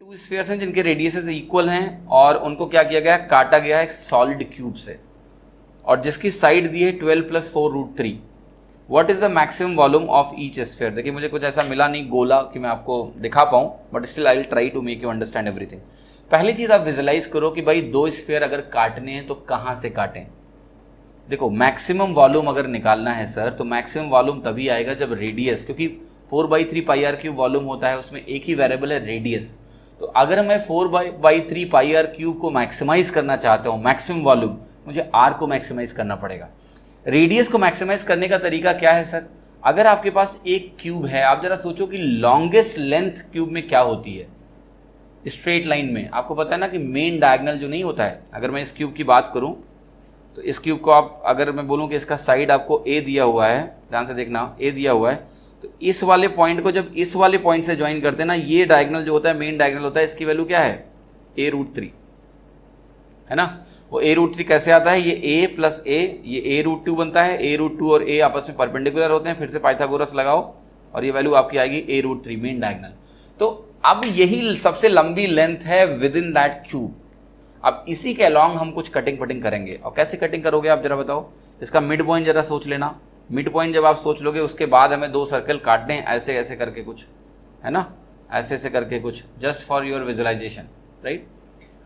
To spheres हैं जिनके radiuses equal हैं और उनको क्या किया गया, काटा गया एक सॉलिड क्यूब से और जिसकी साइड दी है 12 + 4√3। What is the maximum volume of each sphere. देखिए मुझे कुछ ऐसा मिला नहीं गोला कि मैं आपको दिखा पाऊं, but still I will try to make you understand everything. पहली चीज आप विजुलाइज करो कि भाई दो स्फीयर अगर काटने हैं तो कहां से काटें। देखो मैक्सिमम वॉल्यूम अगर निकालना है सर तो मैक्सिमम वॉल्यूम तभी आएगा जब रेडियस, क्योंकि 4/3 πr³ वॉल्यूम होता है, उसमें एक ही वेरिएबल है रेडियस। तो अगर मैं 4/3 πr³ को मैक्सिमाइज करना चाहता हूँ मैक्सिमम वॉल्यूम, मुझे r को मैक्सिमाइज करना पड़ेगा। रेडियस को मैक्सिमाइज करने का तरीका क्या है सर, अगर आपके पास एक क्यूब है, आप जरा सोचो कि लॉन्गेस्ट लेंथ क्यूब में क्या होती है स्ट्रेट लाइन में। आपको पता है ना कि मेन डायगोनल जो नहीं होता है, अगर मैं इस क्यूब की बात करूं तो इस क्यूब को आप अगर मैं बोलूं कि इसका साइड आपको a दिया हुआ है, ध्यान से देखना a दिया हुआ है, तो इस वाले पॉइंट को जब इस वाले पॉइंट से ज्वाइन करते हैं ना, ये डायगोनल जो होता है मेन डायगोनल होता है, इसकी वैल्यू क्या है a√3 है ना। वो a√3 कैसे आता है, ये a + a, ये a√2 बनता है, a√2 और a आपस में परपेंडिकुलर होते हैं, फिर से पाइथागोरस लगाओ और ये वैल्यू आपकी आएगी a√3 मेन डायगोनल। तो अब यही सबसे लंबी लेंथ है विद इन दैट क्यूब। अब इसी के अलॉन्ग हम कुछ कटिंग पटिंग करेंगे, और कैसे कटिंग करोगे आप जरा बताओ। इसका मिड पॉइंट जरा सोच लेना, मिड पॉइंट जब आप सोच लोगे उसके बाद हमें दो सर्कल काटने हैं ऐसे ऐसे करके कुछ, है ना, ऐसे ऐसे करके कुछ, just for your visualisation, right.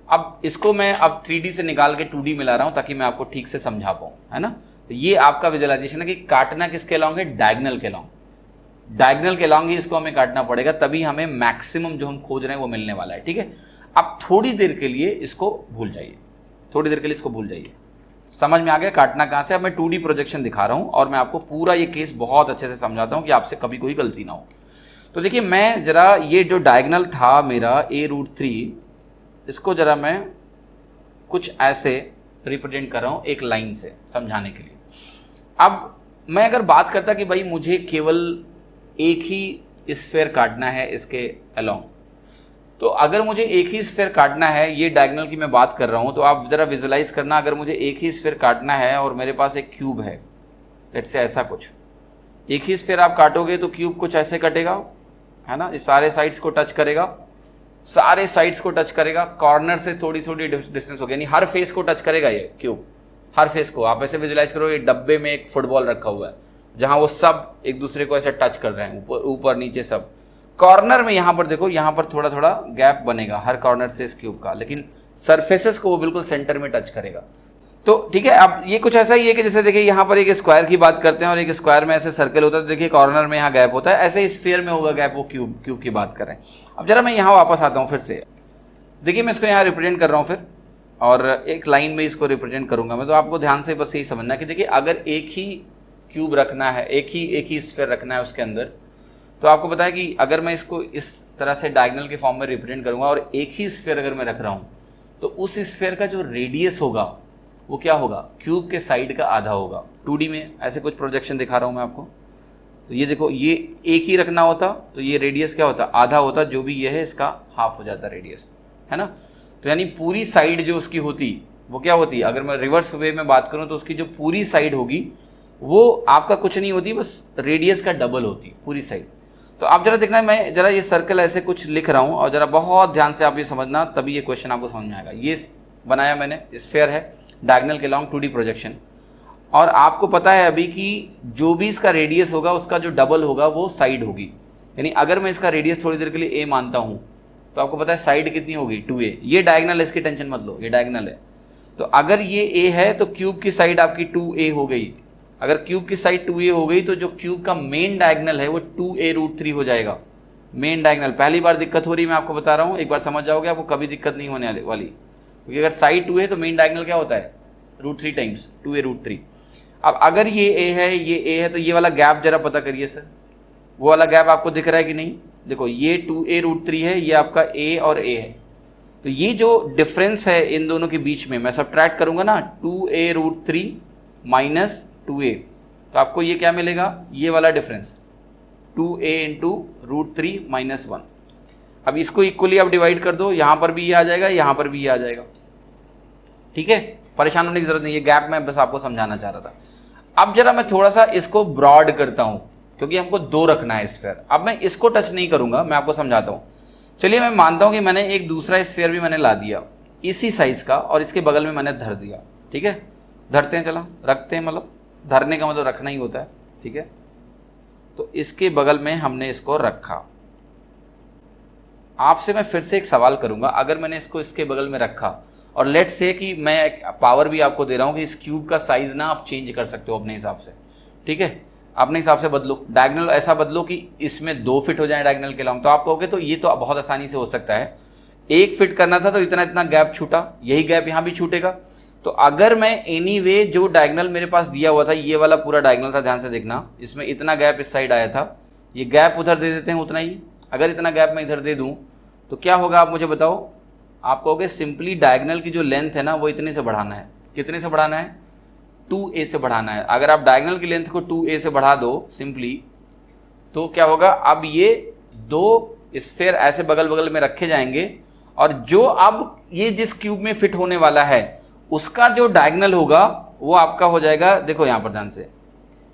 अब इसको मैं अब 3D से निकाल के 2D मिला रहा हूं ताकि मैं आपको ठीक से समझा पाऊं, है ना। तो ये आपका विजुअलाइजेशन है कि काटना किसके अलॉन्ग है, डायगोनल के अलॉन्ग। डायगोनल के अलॉन्ग ही इसको हमें काटना पड़ेगा, तभी हमें मैक्सिमम जो हम खोज रहे हैं वो मिलने वाला है, ठीक है। अब थोड़ी देर के लिए इसको भूल जाइए, थोड़ी देर के लिए इसको भूल जाइए। समझ में आ गया काटना कहां से। अब मैं 2D प्रोजेक्शन दिखा रहा हूं और मैं आपको पूरा ये केस बहुत अच्छे से समझाता हूं कि आपसे कभी कोई गलती ना हो। तो देखिए मैं जरा ये जो डायगोनल था मेरा a√3, इसको जरा मैं कुछ ऐसे रिप्रेजेंट कर रहा हूं एक लाइन से समझाने के लिए। अब मैं अगर बात करता कि भाई मुझे केवल एक ही स्फीयर काटना है इसके अलॉन्ग, तो अगर मुझे एक ही स्फीयर काटना है, ये डायगोनल की मैं बात कर रहा हूं, तो आप जरा विजुलाइज करना, अगर मुझे एक ही स्फीयर काटना है और मेरे पास एक क्यूब है, लेट्स से ऐसा कुछ, एक ही स्फीयर आप काटोगे तो क्यूब कुछ ऐसे कटेगा, है ना, इस सारे साइड्स को टच करेगा, सारे साइड्स को टच करेगा, कॉर्नर से थोड़ी थोड़ी डिस्टेंस होगी, यानी हर फेस को टच करेगा ये क्यूब, हर फेस को। आप ऐसे विजुलाइज करो, ये डब्बे में एक फुटबॉल रखा हुआ है जहां वो सब एक दूसरे को ऐसे टच कर रहे हैं, ऊपर नीचे सब। कॉर्नर में यहां पर देखो, यहां पर थोड़ा थोड़ा गैप बनेगा हर कॉर्नर से इस क्यूब का, लेकिन सरफेसेस को वो बिल्कुल सेंटर में टच करेगा। तो ठीक है, अब ये कुछ ऐसा ही है कि जैसे देखिए यहां पर एक स्क्वायर की बात करते हैं और एक स्क्वायर में ऐसे सर्कल होता है, तो देखिए कॉर्नर में यहाँ गैप होता है, ऐसे स्फीयर में होगा गैप, वो क्यूब की बात कर रहे हैं। अब जरा मैं यहाँ वापस आता हूँ फिर से, देखिए मैं इसको यहाँ रिप्रेजेंट कर रहा हूँ फिर, और एक लाइन में इसको रिप्रेजेंट करूंगा मैं। तो आपको ध्यान से बस यही समझना कि देखिए अगर एक ही क्यूब रखना है, एक ही स्फीयर रखना है उसके अंदर, तो आपको पता है कि अगर मैं इसको इस तरह से डायगोनल के फॉर्म में रिप्रेजेंट करूंगा और एक ही स्फीयर अगर मैं रख रहा हूं, तो उस स्फीयर का जो रेडियस होगा वो क्या होगा, क्यूब के साइड का आधा होगा। 2D में ऐसे कुछ प्रोजेक्शन दिखा रहा हूं मैं आपको। तो ये देखो, ये एक ही रखना होता तो ये रेडियस क्या होता, आधा होता, जो भी ये है इसका हाफ हो जाता रेडियस, है ना। तो यानी पूरी साइड जो उसकी होती वो क्या होती, अगर मैं रिवर्स वे में बात करूं तो उसकी जो पूरी साइड होगी वो आपका कुछ नहीं होती, बस रेडियस का डबल होती पूरी साइड। तो आप जरा देखना, मैं जरा ये सर्कल ऐसे कुछ लिख रहा हूं और जरा बहुत ध्यान से आप ये समझना, तभी ये क्वेश्चन आपको समझ में आएगा। ये बनाया मैंने, स्फीयर है, डायगोनल के लॉन्ग 2D प्रोजेक्शन, और आपको पता है अभी कि जो भी इसका रेडियस होगा उसका जो डबल होगा वो साइड होगी। यानी अगर मैं इसका रेडियस थोड़ी देर के लिए a मानता हूं तो आपको पता है साइड कितनी होगी, 2a। ये डायगोनल है, इसकी टेंशन मत लो, ये डायगोनल है। तो अगर ये a है तो क्यूब की साइड आपकी 2a हो गई। अगर क्यूब की साइड 2a हो गई तो जो क्यूब का मेन डायगोनल है वो 2a√3 हो जाएगा, मेन डायगोनल। पहली बार दिक्कत हो रही है, मैं आपको बता रहा हूँ, एक बार समझ जाओगे आपको कभी दिक्कत नहीं होने वाली, क्योंकि अगर साइड 2 है तो मेन डायगोनल क्या होता है, √3 टाइम्स 2a√3। अब अगर ये a है, ये a है, तो ये वाला गैप जरा पता करिए सर, वो वाला गैप आपको दिख रहा है कि नहीं। देखो ये 2a√3 है, ये आपका a और a है, तो ये जो डिफरेंस है इन दोनों के बीच में मैं सब्ट्रैक्ट करूंगा ना, 2a√3 माइनस 2a, तो आपको ये क्या मिलेगा, ये वाला डिफरेंस 2a इंटू √3 माइनस 1। अब इसको इक्वली आप डिवाइड कर दो, यहां पर भी ये आ जाएगा, यहां पर भी ये आ जाएगा, ठीक है। परेशान होने की जरूरत नहीं, ये गैप मैं बस आपको समझाना चाह रहा था। अब जरा मैं थोड़ा सा इसको ब्रॉड करता हूं, क्योंकि हमको 2 रखना है स्फीयर। अब मैं इसको टच नहीं करूंगा, मैं आपको समझाता हूं चलिए मैं मानता हूं कि मैंने एक दूसरा स्फीयर भी मैंने ला दिया इसी साइज का और इसके बगल में मैंने धर दिया, ठीक है, धरते हैं, चलो रखते हैं, मतलब धरने का मतलब रखना ही होता है, ठीक है। तो इसके बगल में हमने इसको रखा। आपसे मैं फिर से एक सवाल करूंगा, अगर मैंने इसको इसके बगल में रखा और लेट्स से कि मैं एक पावर भी आपको दे रहा हूं कि इस क्यूब का साइज ना आप चेंज कर सकते हो अपने हिसाब से, ठीक है, अपने हिसाब से बदलो, डायगोनल ऐसा बदलो कि इसमें 2 फिट हो जाए डायगोनल के लॉन्ग। तो आप कहोगे तो ये तो बहुत आसानी से हो सकता है, 1 फिट करना था तो इतना इतना गैप छूटा, यही गैप यहां भी छूटेगा। तो अगर मैं एनीवे जो डायगोनल मेरे पास दिया हुआ था, ये वाला पूरा डायगोनल था, ध्यान से देखना, इसमें इतना गैप इस साइड आया था, ये गैप उधर दे देते हैं उतना ही। अगर इतना गैप मैं इधर दे दूं तो क्या होगा आप मुझे बताओ। आप कहोगे सिंपली डायगोनल की जो लेंथ है ना वो इतने से बढ़ाना है। कितने से बढ़ाना है? 2a से बढ़ाना है। अगर आप डायगोनल की लेंथ को 2a से बढ़ा दो सिंपली, तो क्या होगा, अब ये 2 स्फीयर ऐसे बगल बगल में रखे जाएंगे और जो अब ये जिस क्यूब में फिट होने वाला है उसका जो डायगोनल होगा वो आपका हो जाएगा, देखो यहां पर ध्यान से,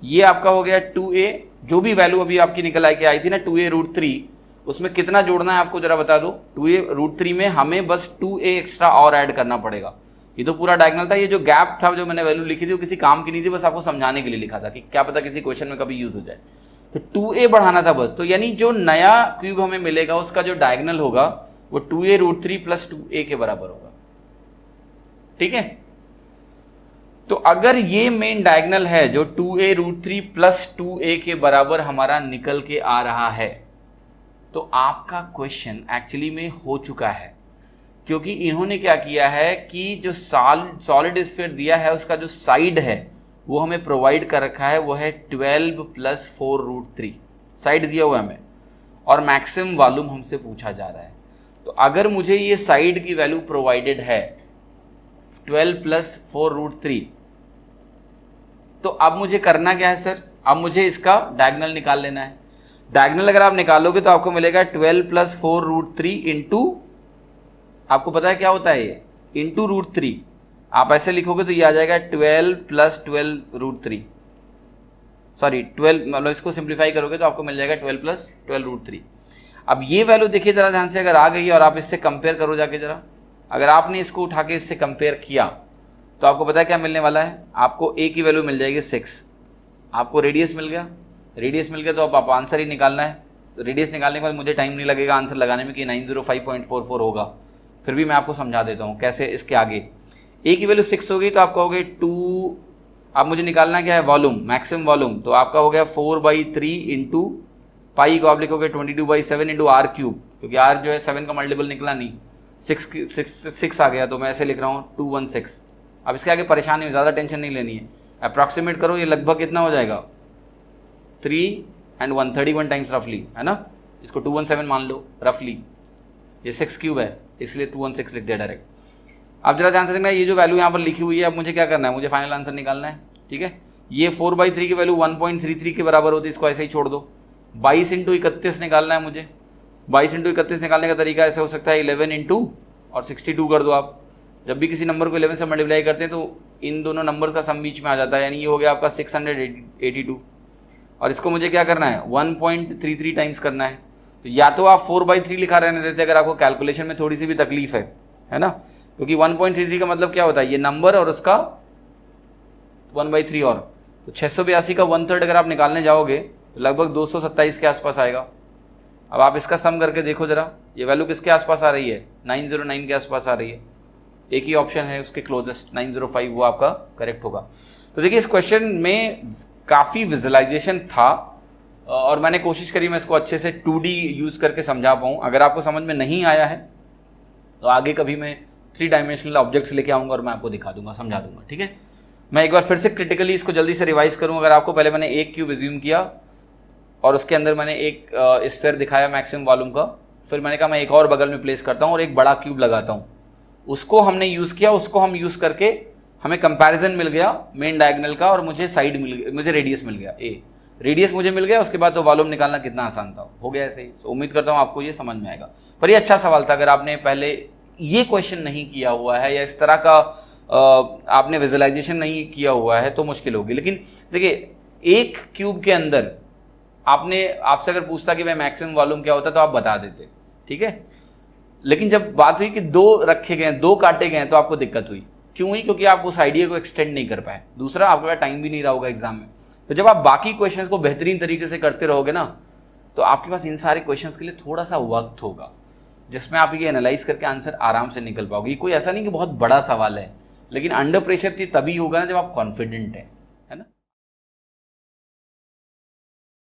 ये आपका हो गया 2a, जो भी वैल्यू अभी आपकी निकल आई थी ना 2a√3, उसमें कितना जोड़ना है आपको जरा बता दो। 2a√3 में हमें बस 2a एक्स्ट्रा और ऐड करना पड़ेगा। ये तो पूरा डायगोनल था, ये जो गैप था जो मैंने वैल्यू लिखी थी वो किसी काम की नहीं थी, बस आपको समझाने के लिए लिखा था कि क्या पता किसी क्वेश्चन में कभी यूज हो जाए। तो 2a बढ़ाना था बस। तो यानी जो नया क्यूब हमें मिलेगा उसका जो डायगोनल होगा वो 2a√3 + 2a के बराबर होगा, ठीक है। तो अगर ये मेन डायगोनल है जो 2a√3 + 2a के बराबर हमारा निकल के आ रहा है, तो आपका क्वेश्चन एक्चुअली में हो चुका है, क्योंकि इन्होंने क्या किया है कि जो सॉलिड स्फीयर दिया है उसका जो साइड है वो हमें प्रोवाइड कर रखा है, वो है 12 + 4√3 साइड दिया हुआ है हमें, और मैक्सिमम वॉल्यूम हमसे पूछा जा रहा है। तो अगर मुझे ये साइड की वैल्यू प्रोवाइडेड है 12 + 4√3, तो अब मुझे करना क्या है सर, अब मुझे इसका डायगोनल निकाल लेना है। डायगोनल अगर आप निकालोगे तो आपको मिलेगा 12 + 4√3 इंटू, आपको पता है क्या होता है ये, इंटू √3। आप ऐसे लिखोगे तो ये आ जाएगा 12 + 12√3, सॉरी 12, मतलब इसको सिंप्लीफाई करोगे तो आपको मिल जाएगा 12 + 12√3। अब ये वैल्यू देखिए जरा ध्यान से, अगर आ गई और आप इससे कंपेयर करो जाके जरा, अगर आपने इसको उठा के इससे कंपेयर किया तो आपको पता है क्या मिलने वाला है, आपको a की वैल्यू मिल जाएगी 6, आपको रेडियस मिल गया, रेडियस मिल गया तो अब आप आंसर ही निकालना है। रेडियस निकालने के बाद मुझे टाइम नहीं लगेगा आंसर लगाने में कि 905.44 होगा, फिर भी मैं आपको समझा देता हूँ कैसे। इसके आगे a की वैल्यू 6 हो गई तो आपका हो गया 2, अब मुझे निकालना क्या है, वॉल्यूम, मैक्सिमम वॉल्यूम, तो आपका हो गया 4/3 इंटू पाई को आप लिखोगे 22/7 इंटू r क्यूब, क्योंकि r जो है 7 का मल्टीपल निकला नहीं, 6 आ गया तो मैं ऐसे लिख रहा हूँ 216। अब इसके आगे परेशान नहीं, ज़्यादा टेंशन नहीं लेनी है, अप्रॉक्सीमेट करो, ये लगभग कितना हो जाएगा 3 and 1 31 टाइम्स रफली, है ना, इसको 217 मान लो रफली, ये 6 क्यूब है इसलिए 216 लिख दिया डायरेक्ट। अब जरा ध्यान से देखना, ये जो वैल्यू यहाँ पर लिखी हुई है, अब मुझे क्या करना है, मुझे फाइनल आंसर निकालना है, ठीक है। ये 4/3 की वैल्यू 1.33 के बराबर होती है, इसको ऐसे ही छोड़ दो। 22 × 31 निकालना है मुझे, 22 × 31 निकालने का तरीका ऐसे हो सकता है 11 इंटू और 62 कर दो आप। जब भी किसी नंबर को 11 से मल्टीप्लाई करते हैं तो इन दोनों नंबर का सम बीच में आ जाता है, यानी ये हो गया आपका 682, और इसको मुझे क्या करना है 1.33 टाइम्स करना है। तो या तो आप 4/3 लिखा रहने देते अगर आपको कैलकुलेशन में थोड़ी सी भी तकलीफ है ना, क्योंकि 1.33 का मतलब क्या होता है, ये नंबर और उसका 1/3 और, तो 682 का 1/3 अगर आप निकालने जाओगे तो लगभग 227 के आसपास आएगा। अब आप इसका सम करके देखो जरा, ये वैल्यू किसके आसपास आ रही है, 909 के आसपास आ रही है। एक ही ऑप्शन है उसके क्लोजेस्ट 905, वो आपका करेक्ट होगा। तो देखिए इस क्वेश्चन में काफ़ी विजुअलाइजेशन था और मैंने कोशिश करी मैं इसको अच्छे से 2D यूज़ करके समझा पाऊँ। अगर आपको समझ में नहीं आया है तो आगे कभी मैं 3 डायमेंशनल ऑब्जेक्ट्स लेके आऊँगा और मैं आपको दिखा दूंगा, समझा दूंगा, ठीक है। मैं एक बार फिर से क्रिटिकली इसको जल्दी से रिवाइज करूँ। अगर आपको पहले मैंने एक क्यूब एज्यूम किया और उसके अंदर मैंने एक स्फीयर दिखाया मैक्सिमम वॉल्यूम का, फिर मैंने कहा मैं एक और बगल में प्लेस करता हूँ और एक बड़ा क्यूब लगाता हूँ, उसको हमने यूज़ किया, उसको हम यूज़ करके हमें कंपैरिजन मिल गया मेन डायगोनल का और मुझे साइड मिल गया, मुझे रेडियस मिल गया, रेडियस मुझे मिल गया। उसके बाद तो वॉल्यूम निकालना कितना आसान था, हो गया ऐसे ही। तो उम्मीद करता हूँ आपको ये समझ में आएगा। पर ये अच्छा सवाल था, अगर आपने पहले ये क्वेश्चन नहीं किया हुआ है या इस तरह का आपने विजुअलाइजेशन नहीं किया हुआ है तो मुश्किल होगी। लेकिन देखिए एक क्यूब के अंदर आपसे अगर पूछता कि भाई मैक्सिमम वॉल्यूम क्या होता है तो आप बता देते, ठीक है। लेकिन जब बात हुई कि 2 रखे गए, 2 काटे गए, तो आपको दिक्कत हुई। क्यों हुई? क्योंकि आप उस आइडिया को एक्सटेंड नहीं कर पाए। दूसरा, आपके पास टाइम भी नहीं रहा होगा एग्जाम में। तो जब आप बाकी क्वेश्चंस को बेहतरीन तरीके से करते रहोगे ना, तो आपके पास इन सारे क्वेश्चंस के लिए थोड़ा सा वक्त होगा, जिसमें आप ये एनालाइज करके आंसर आराम से निकल पाओगे। ये कोई ऐसा नहीं कि बहुत बड़ा सवाल है, लेकिन अंडर प्रेशर तभी होगा ना जब आप कॉन्फिडेंट हैं।